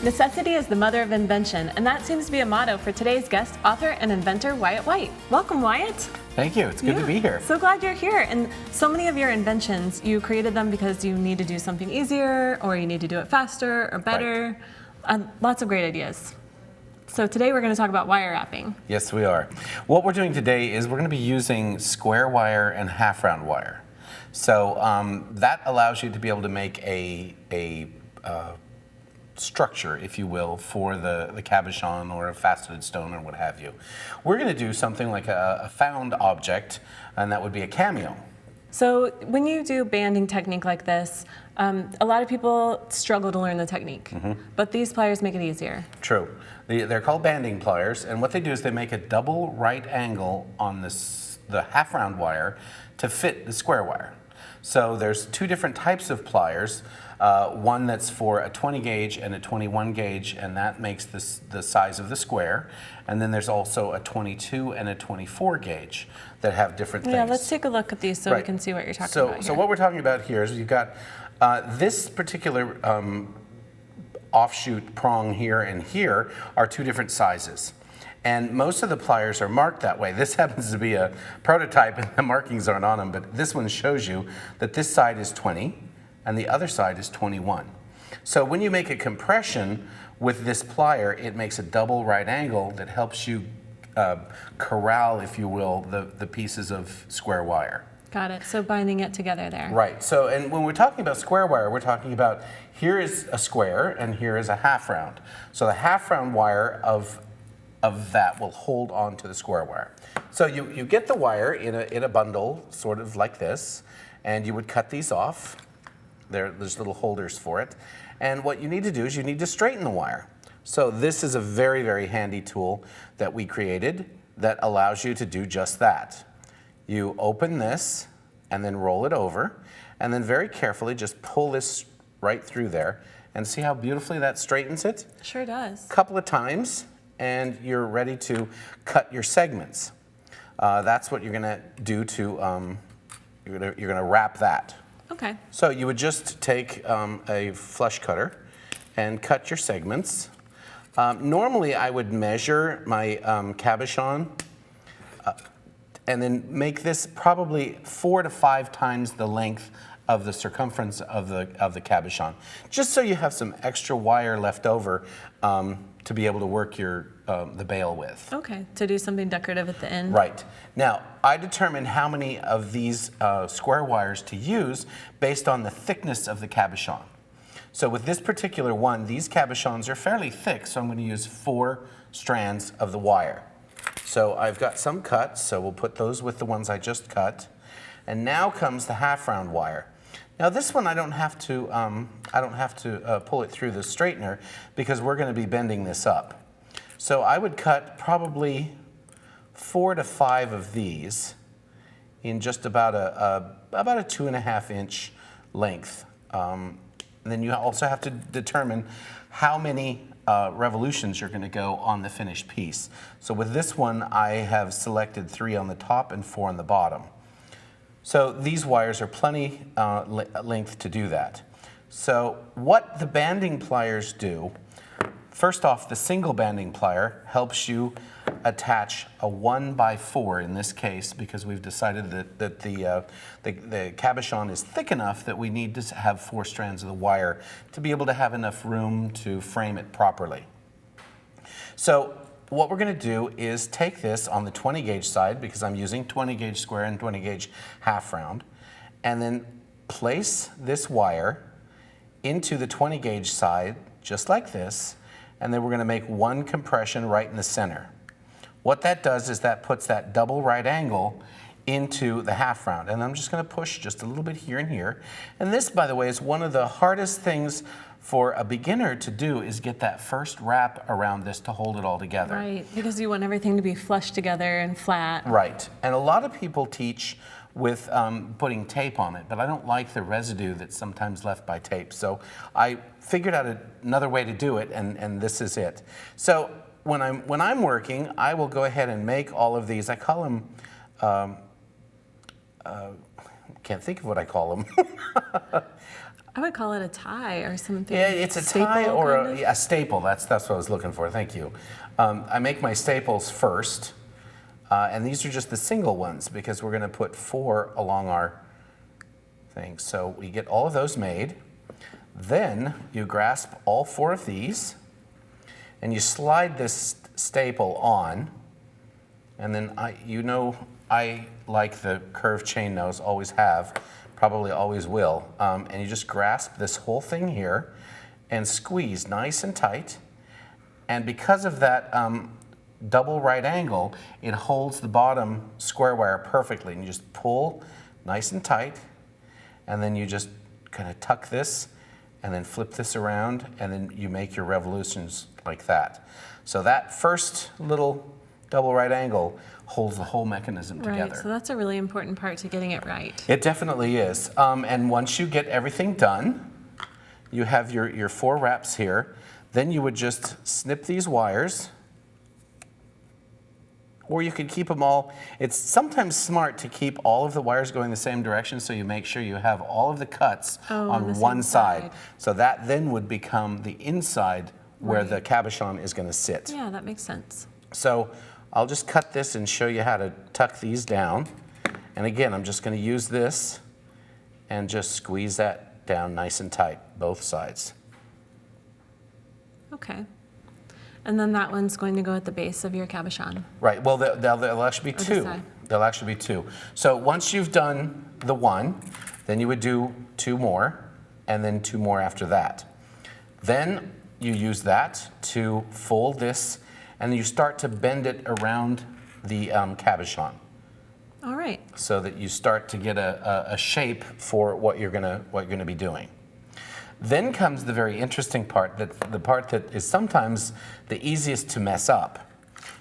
Necessity is the mother of invention, and that seems to be a motto for today's guest, author and inventor Wyatt White. Welcome, Wyatt. Thank you. It's good to be here. So glad you're here. And so many of your inventions, you created them because you need to do something easier, or you need to do it faster or better. Right. Lots of great ideas. So today we're going to talk about wire wrapping. Yes, we are. What we're doing today is we're going to be using square wire and half round wire. So that allows you to be able to make a structure, if you will, for the cabochon or a faceted stone or what have you. We're going to do something like a found object, and that would be a cameo. So when you do banding technique like this, a lot of people struggle to learn the technique, but these pliers make it easier. True. They're called banding pliers, and what they do is they make a double right angle on the half round wire to fit the square wire. So there's two different types of pliers. One that's for a 20 gauge and a 21 gauge, and that makes the size of the square. And then there's also a 22 and a 24 gauge that have different things. Yeah, let's take a look at these so we can see what you're talking about here. So what we're talking about here is you've got this particular offshoot prong here and here are two different sizes. And most of the pliers are marked that way. This happens to be a prototype and the markings aren't on them, but this one shows you that this side is 20 and the other side is 21. So when you make a compression with this plier, it makes a double right angle that helps you corral, if you will, the pieces of square wire. Got it. So binding it together there. Right. So, and when we're talking about square wire, we're talking about here is a square and here is a half round. So the half round wire of that will hold on to the square wire. So you get the wire in a bundle, sort of like this, and you would cut these off. There's little holders for it. And what you need to do is you need to straighten the wire. So this is a very, very handy tool that we created that allows you to do just that. You open this and then roll it over, and then very carefully just pull this right through there, and see how beautifully that straightens it? Sure does. A couple of times, and you're ready to cut your segments. That's what you're gonna do to, you're gonna wrap that. Okay. So you would just take a flush cutter and cut your segments. Normally I would measure my cabochon and then make this probably 4 to 5 times the length of the circumference of the cabochon, just so you have some extra wire left over to be able to work the bail with. Okay, to do something decorative at the end. Right. Now, I determine how many of these square wires to use based on the thickness of the cabochon. So with this particular one, these cabochons are fairly thick, so I'm going to use 4 strands of the wire. So I've got some cut, so we'll put those with the ones I just cut. And now comes the half round wire. Now this one I don't have to pull it through the straightener because we're going to be bending this up. So I would cut probably 4 to 5 of these in just about a 2.5 inch length. And then you also have to determine how many revolutions you're going to go on the finished piece. So with this one I have selected 3 on the top and 4 on the bottom. So these wires are plenty length to do that. So what the banding pliers do, first off, the single banding plier helps you attach a 1x4 in this case, because we've decided that the cabochon is thick enough that we need to have 4 strands of the wire to be able to have enough room to frame it properly. So what we're going to do is take this on the 20 gauge side, because I'm using 20 gauge square and 20 gauge half round, and then place this wire into the 20 gauge side just like this, and then we're going to make 1 compression right in the center. What that does is that puts that double right angle into the half round, and I'm just going to push just a little bit here and here. And this, by the way, is one of the hardest things for a beginner to do, is get that first wrap around this to hold it all together. Right, because you want everything to be flushed together and flat. Right, and a lot of people teach with putting tape on it, but I don't like the residue that's sometimes left by tape. So I figured out another way to do it, and this is it. So when I'm working, I will go ahead and make all of these. I call them, can't think of what I call them. I would call it a tie or something. Yeah, it's a Staple tie or kind of? a staple. That's what I was looking for. Thank you. I make my staples first, and these are just the single ones because we're going to put 4 along our thing. So we get all of those made. Then you grasp all 4 of these, and you slide this staple on, and then I like the curved chain nose, always have, probably always will, and you just grasp this whole thing here and squeeze nice and tight, and because of that double right angle, it holds the bottom square wire perfectly, and you just pull nice and tight, and then you just kind of tuck this and then flip this around, and then you make your revolutions like that. So that first little double right angle holds the whole mechanism together. Right, so that's a really important part to getting it right. It definitely is. And once you get everything done, you have your 4 wraps here. Then you would just snip these wires, or you could keep them all. It's sometimes smart to keep all of the wires going the same direction, so you make sure you have all of the cuts on one side. So that then would become the inside where the cabochon is going to sit. Yeah, that makes sense. So I'll just cut this and show you how to tuck these down. And again, I'm just going to use this and just squeeze that down nice and tight, both sides. Okay. And then that one's going to go at the base of your cabochon. Right, well, there'll actually be 2. There'll actually be 2. So once you've done the 1, then you would do 2 more, and then 2 more after that. Then you use that to fold this, and you start to bend it around the cabochon. All right. So that you start to get a shape for what you're gonna be doing. Then comes the very interesting part, the part that is sometimes the easiest to mess up.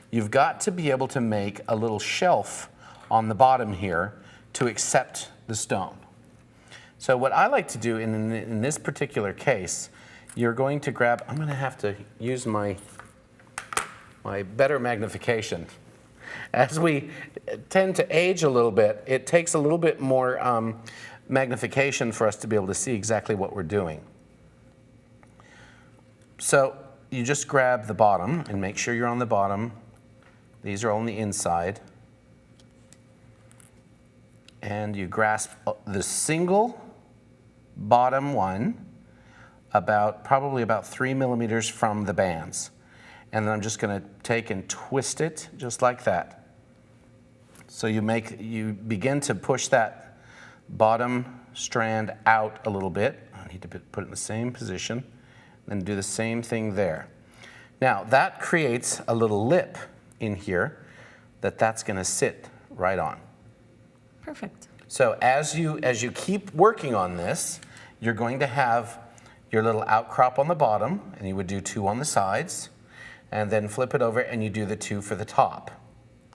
You've got to be able to make a little shelf on the bottom here to accept the stone. So what I like to do in this particular case, you're going to grab, I'm going to have to use my better magnification. As we tend to age a little bit, it takes a little bit more magnification for us to be able to see exactly what we're doing. So you just grab the bottom and make sure you're on the bottom. These are on the inside. And you grasp the single bottom one probably about 3 millimeters from the bands. And then I'm just going to take and twist it just like that. So you begin to push that bottom strand out a little bit. I need to put it in the same position, then do the same thing there. Now that creates a little lip in here that's going to sit right on. Perfect. So as you keep working on this, you're going to have your little outcrop on the bottom, and you would do 2 on the sides, and then flip it over and you do the 2 for the top.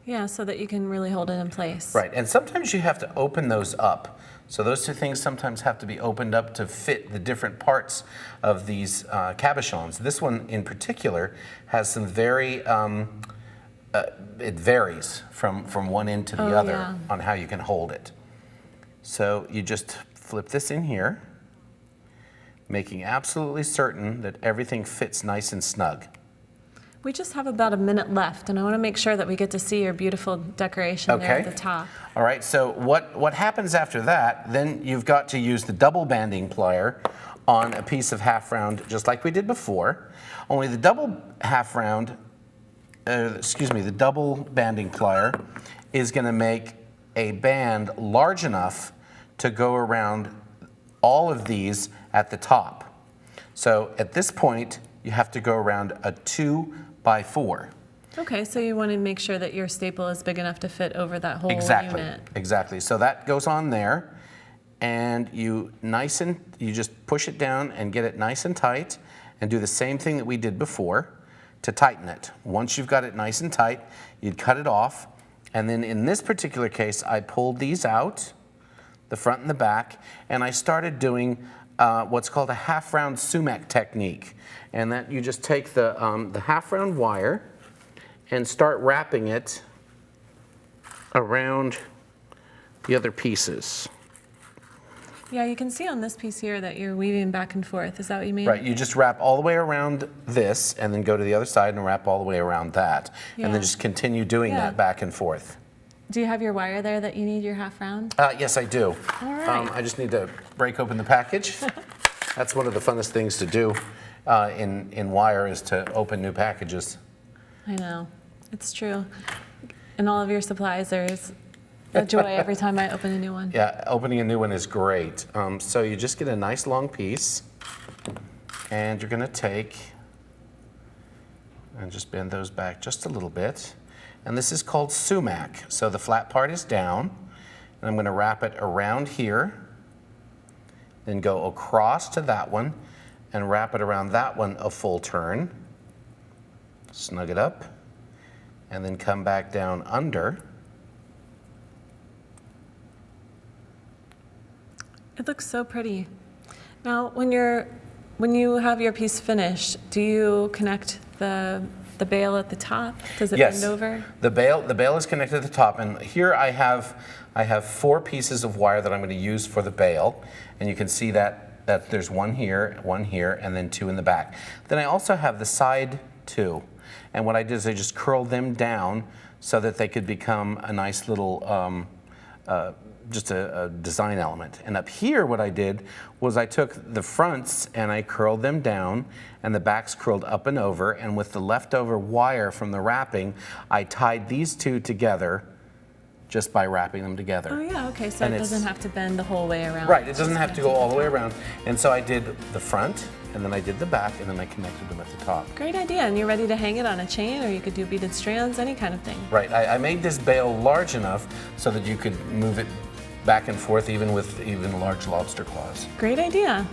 Yeah, so that you can really hold it in place. Right, and sometimes you have to open those up. So those 2 things sometimes have to be opened up to fit the different parts of these cabochons. This one in particular has some very, it varies from one end to the other on how you can hold it. So you just flip this in here, making absolutely certain that everything fits nice and snug. We just have about a minute left, and I want to make sure that we get to see your beautiful decoration there at the top. All right, so what happens after that, then you've got to use the double banding plier on a piece of half round, just like we did before. Only the double half round, the double banding plier is going to make a band large enough to go around all of these at the top. So at this point, you have to go around a 2x4. Okay, so you want to make sure that your staple is big enough to fit over that whole unit. Exactly. So that goes on there, and you just push it down and get it nice and tight, and do the same thing that we did before to tighten it. Once you've got it nice and tight, you'd cut it off, and then in this particular case, I pulled these out, the front and the back, and I started doing what's called a half-round sumac technique. And that you just take the half-round wire and start wrapping it around the other pieces. Yeah, you can see on this piece here that you're weaving back and forth. Is that what you mean? Right, you just wrap all the way around this and then go to the other side and wrap all the way around that. And Yeah. then just continue doing Yeah. that back and forth. Do you have your wire there that you need your half round? Yes, I do. All right. I just need to break open the package. That's one of the funnest things to do in wire is to open new packages. I know, it's true. In all of your supplies, there's a joy every time I open a new one. Yeah, opening a new one is great. So you just get a nice long piece, and you're going to take and just bend those back just a little bit. And this is called sumac. So the flat part is down, and I'm going to wrap it around here, then go across to that one, and wrap it around that one a full turn. Snug it up, and then come back down under. It looks so pretty. Now, when you have your piece finished, do you connect the bail at the top? Does it bend over? The bail is connected at the top, and here I have 4 pieces of wire that I'm going to use for the bail, and you can see that there's one here, and then 2 in the back. Then I also have the side 2, and what I did is I just curled them down so that they could become a nice little just a design element. And up here what I did was I took the fronts and I curled them down, and the backs curled up and over, and with the leftover wire from the wrapping, I tied these 2 together just by wrapping them together. Oh yeah, okay, so And it it's- doesn't have to bend the whole way around. Right, it doesn't have to go all the way around. And so I did the front, and then I did the back, and then I connected them at the top. Great idea, and you're ready to hang it on a chain, or you could do beaded strands, any kind of thing. Right, I made this bail large enough so that you could move it back and forth even with large lobster claws. Great idea.